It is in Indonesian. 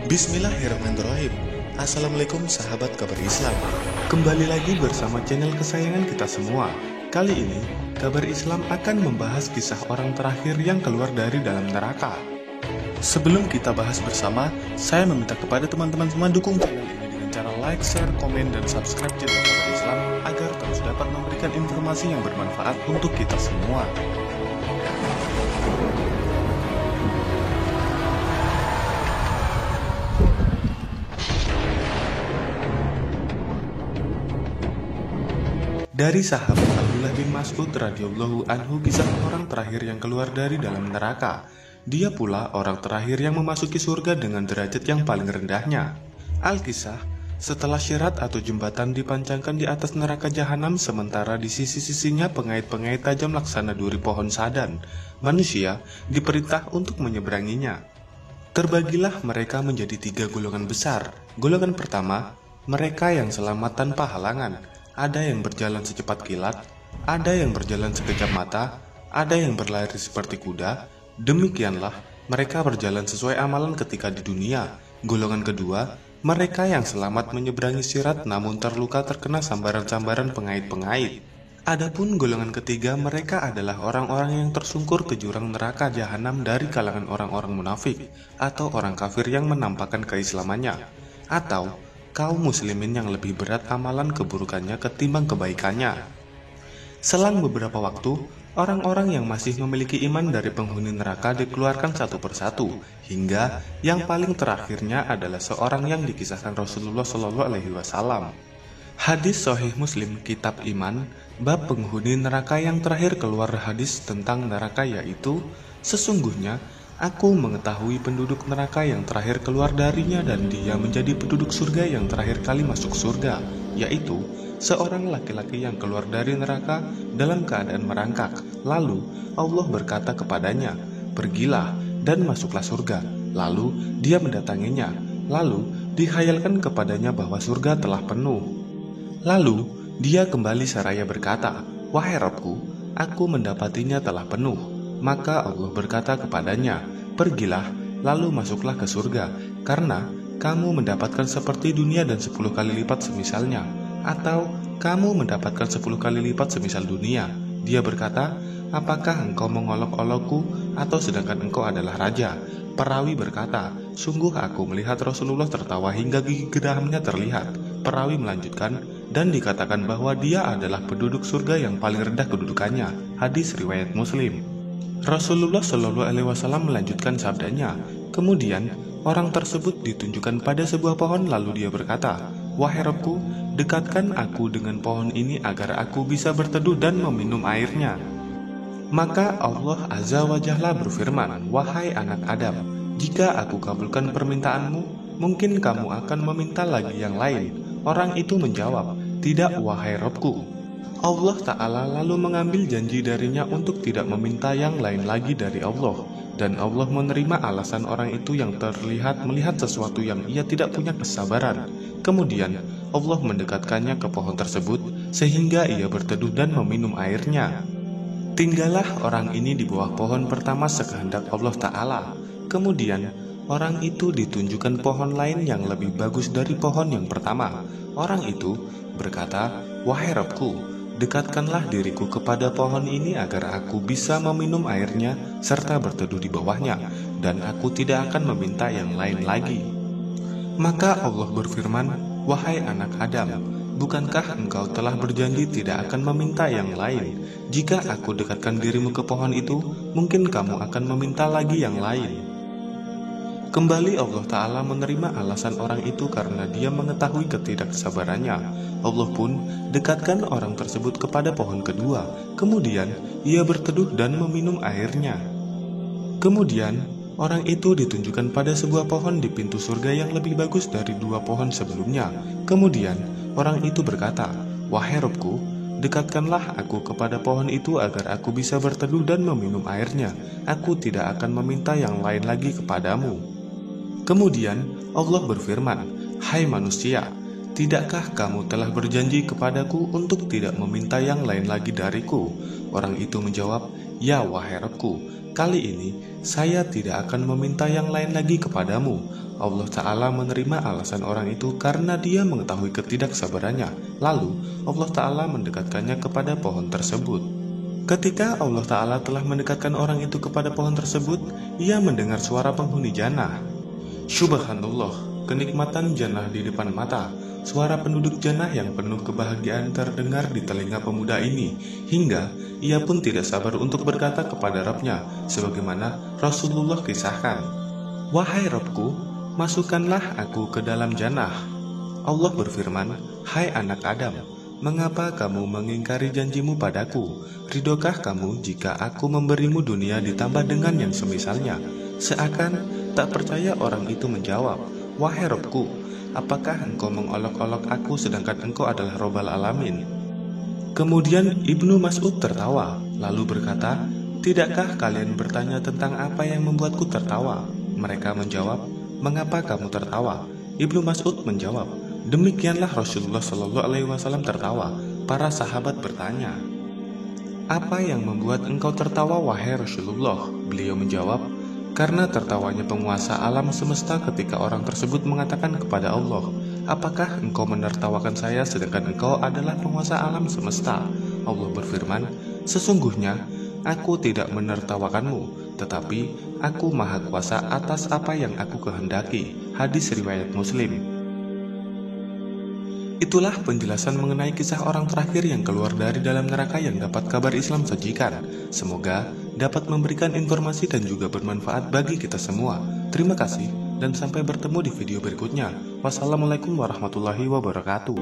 Bismillahirrahmanirrahim. Assalamualaikum sahabat kabar Islam. Kembali lagi bersama channel kesayangan kita semua. Kali ini, kabar Islam akan membahas kisah orang terakhir yang keluar dari dalam neraka. Sebelum kita bahas bersama, saya meminta kepada teman-teman semua dukung channel ini dengan cara like, share, komen, dan subscribe channel kabar Islam agar terus dapat memberikan informasi yang bermanfaat untuk kita semua. Dari sahabat Abdullah bin Mas'ud radhiyallahu anhu, kisah orang terakhir yang keluar dari dalam neraka. Dia pula orang terakhir yang memasuki surga dengan derajat yang paling rendahnya. Al-Kisah, setelah syirat atau jembatan dipancangkan di atas neraka jahanam, sementara di sisi-sisinya pengait-pengait tajam laksana duri pohon sadan, manusia diperintah untuk menyeberanginya. Terbagilah mereka menjadi 3 golongan besar. Golongan pertama, mereka yang selamat tanpa halangan. Ada yang berjalan secepat kilat, ada yang berjalan sekejap mata, ada yang berlari seperti kuda. Demikianlah mereka berjalan sesuai amalan ketika di dunia. Golongan kedua, mereka yang selamat menyeberangi sirat namun terluka terkena sambaran-sambaran pengait-pengait. Adapun golongan ketiga, mereka adalah orang-orang yang tersungkur ke jurang neraka jahanam dari kalangan orang-orang munafik atau orang kafir yang menampakkan keislamannya, atau kaum muslimin yang lebih berat amalan keburukannya ketimbang kebaikannya. Selang beberapa waktu, orang-orang yang masih memiliki iman dari penghuni neraka dikeluarkan satu persatu, hingga yang paling terakhirnya adalah seorang yang dikisahkan Rasulullah SAW. Hadis Sahih Muslim, Kitab Iman, bab penghuni neraka yang terakhir keluar. Hadis tentang neraka yaitu, sesungguhnya aku mengetahui penduduk neraka yang terakhir keluar darinya dan dia menjadi penduduk surga yang terakhir kali masuk surga, yaitu seorang laki-laki yang keluar dari neraka dalam keadaan merangkak. Lalu Allah berkata kepadanya, "Pergilah dan masuklah surga." Lalu dia mendatanginya. Lalu dihayalkan kepadanya bahwa surga telah penuh. Lalu dia kembali seraya berkata, "Wahai Rabbku, aku mendapatinya telah penuh." Maka Allah berkata kepadanya, "Pergilah, lalu masuklah ke surga, karena kamu mendapatkan seperti dunia dan 10 kali lipat semisalnya, atau kamu mendapatkan 10 kali lipat semisal dunia." Dia berkata, "Apakah engkau mengolok-olokku, atau sedangkan engkau adalah raja?" Perawi berkata, "Sungguh aku melihat Rasulullah tertawa hingga gigi gerahamnya terlihat." Perawi melanjutkan, dan dikatakan bahwa dia adalah penduduk surga yang paling rendah kedudukannya. Hadis riwayat Muslim. Rasulullah SAW melanjutkan sabdanya, kemudian orang tersebut ditunjukkan pada sebuah pohon lalu dia berkata, "Wahai Rabbku, dekatkan aku dengan pohon ini agar aku bisa berteduh dan meminum airnya." Maka Allah Azza wa Jalla berfirman, "Wahai anak Adam, jika aku kabulkan permintaanmu, mungkin kamu akan meminta lagi yang lain." Orang itu menjawab, "Tidak, wahai Rabbku." Allah Ta'ala lalu mengambil janji darinya untuk tidak meminta yang lain lagi dari Allah. Dan Allah menerima alasan orang itu yang terlihat melihat sesuatu yang ia tidak punya kesabaran. Kemudian Allah mendekatkannya ke pohon tersebut sehingga ia berteduh dan meminum airnya. Tinggallah orang ini di bawah pohon pertama sekehendak Allah Ta'ala. Kemudian orang itu ditunjukkan pohon lain yang lebih bagus dari pohon yang pertama. Orang itu berkata, "Wahai Rabbku, dekatkanlah diriku kepada pohon ini agar aku bisa meminum airnya serta berteduh di bawahnya, dan aku tidak akan meminta yang lain lagi." Maka Allah berfirman, "Wahai anak Adam, bukankah engkau telah berjanji tidak akan meminta yang lain? Jika aku dekatkan dirimu ke pohon itu, mungkin kamu akan meminta lagi yang lain." Kembali Allah Ta'ala menerima alasan orang itu karena dia mengetahui ketidaksabarannya. Allah pun dekatkan orang tersebut kepada pohon kedua. Kemudian ia berteduh dan meminum airnya. Kemudian orang itu ditunjukkan pada sebuah pohon di pintu surga yang lebih bagus dari 2 pohon sebelumnya. Kemudian orang itu berkata, "Wahai Rabbku, dekatkanlah aku kepada pohon itu agar aku bisa berteduh dan meminum airnya. Aku tidak akan meminta yang lain lagi kepadamu." Kemudian Allah berfirman, "Hai manusia, tidakkah kamu telah berjanji kepadaku untuk tidak meminta yang lain lagi dariku?" Orang itu menjawab, "Ya wahai Rabbku, Kali ini, saya tidak akan meminta yang lain lagi kepadamu. Allah Ta'ala menerima alasan orang itu karena dia mengetahui ketidaksabarannya. Lalu, Allah Ta'ala mendekatkannya kepada pohon tersebut. Ketika Allah Ta'ala telah mendekatkan orang itu kepada pohon tersebut, ia mendengar suara penghuni jannah. Subhanallah, kenikmatan jannah di depan mata. Suara penduduk jannah yang penuh kebahagiaan terdengar di telinga pemuda ini, hingga ia pun tidak sabar untuk berkata kepada Rabb-nya, sebagaimana Rasulullah kisahkan, "Wahai Rabbku, masukkanlah aku ke dalam jannah." Allah berfirman, "Hai anak Adam, mengapa kamu mengingkari janjimu padaku? Ridhokah kamu jika aku memberimu dunia ditambah dengan yang semisalnya?" Seakan tak percaya orang itu menjawab, "Wahai Rabbku, apakah engkau mengolok-olok aku sedangkan engkau adalah Rabbal Alamin?" Kemudian Ibnu Mas'ud tertawa, lalu berkata, "Tidakkah kalian bertanya tentang apa yang membuatku tertawa?" Mereka menjawab, "Mengapa kamu tertawa?" Ibnu Mas'ud menjawab, "Demikianlah Rasulullah Shallallahu Alaihi Wasallam tertawa." Para sahabat bertanya, "Apa yang membuat engkau tertawa, wahai Rasulullah?" Beliau menjawab, "Karena tertawanya penguasa alam semesta ketika orang tersebut mengatakan kepada Allah, 'Apakah engkau menertawakan saya sedangkan engkau adalah penguasa alam semesta?' Allah berfirman, 'Sesungguhnya aku tidak menertawakanmu, tetapi aku maha kuasa atas apa yang aku kehendaki." Hadis riwayat Muslim. Itulah penjelasan mengenai kisah orang terakhir yang keluar dari dalam neraka yang dapat kabar Islam sajikan. Semoga dapat memberikan informasi dan juga bermanfaat bagi kita semua. Terima kasih dan sampai bertemu di video berikutnya. Wassalamualaikum warahmatullahi wabarakatuh.